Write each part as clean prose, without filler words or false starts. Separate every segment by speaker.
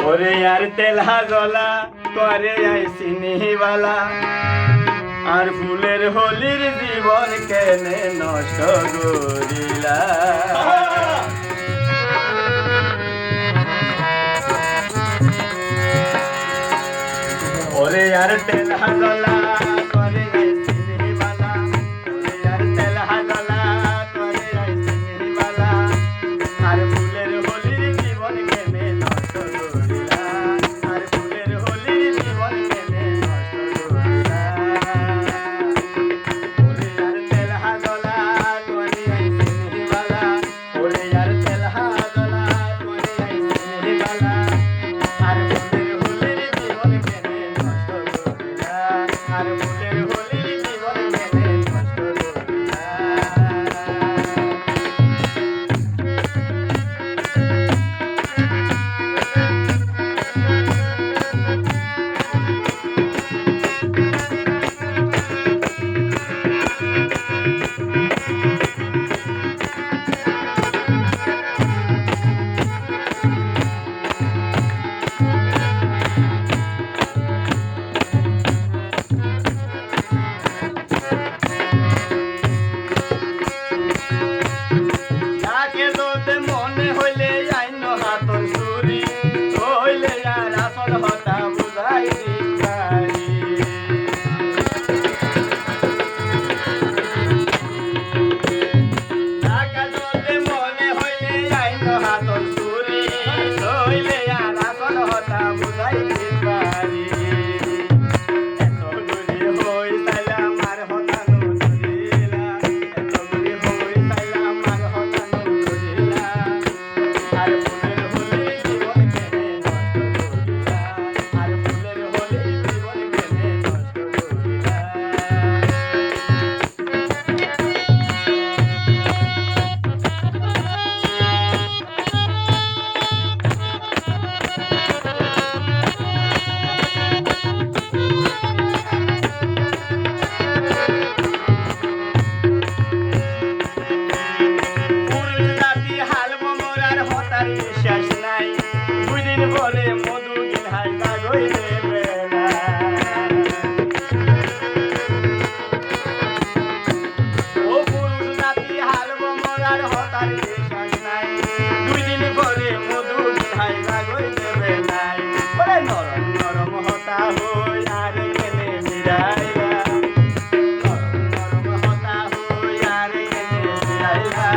Speaker 1: ওরে আর তেলহা জলা করে চিনিবালা আর ফুলের হোলির জীবন কেনে নষ্ট করিলা ওরে আর তেলহা জলা করে চিনিবালা ওরে আর তেলহা জলা করে চিনিবালা আর ফুলের হোলির জীবন কেনে নষ্ট করিলা আর ফুলের হোলির জীবন কেনে নষ্ট করিলা ওরে আর তেলহা জলা করে চিনিবালা ওরে আর তেলহা জলা করে চিনিবালা আর ফুলের হোলির জীবন কেনে নষ্ট করিলা আর ফুলের হোলির জীবন কেনে নষ্ট করিলা যাকে যদি মনে হইলে আইন হাতর সুরি হইলে আর আসল হতা বুঝাই দিবারি যাকে যদি মনে হইলে আইন হাতর সুরি হইলে আর আসল হতা বুঝাই দিবারি এত গুলি হই তাইলাম আর হতানো ধরিলা এত গুলি হই তাইলাম আর হতানো ধরিলা আর ফুলের হোলির জীবন কেনে নষ্ট করিলা আর ফুলের হোলির জীবন কেনে নষ্ট করিলা পুরুষ জাতি হাল মোরার হতার বিশ্বাস নাই দুই দিন পরে মধু গিলহাই লাগাই দেবে না ও পুরুষ জাতি হাল মোরার হতার বিশ্বাস নাই দুই দিন পরে মধু গিলহাই লাগাই দেবে নাই ওরে নরম নরম হতা হই আর কেনে বিড়াইলা নরম নরম হতা হই আর কেনে বিড়াইলা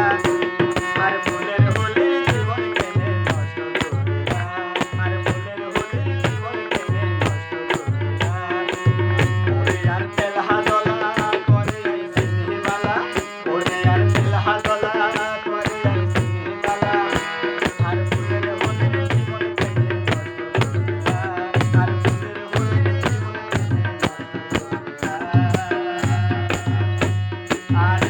Speaker 1: আর ফুলের হোলির জীবন কেনে নষ্ট করিলা আর ফুলের হোলির জীবন কেনে নষ্ট করিলা ওরে আর তেলহা জলা করে চিনিবালা ওরে আর তেলহা জলা করে চিনিবালা আর ফুলের হোলির জীবন কেনে নষ্ট করিলা আর ফুলের হোলির জীবন কেনে নষ্ট করিলা আর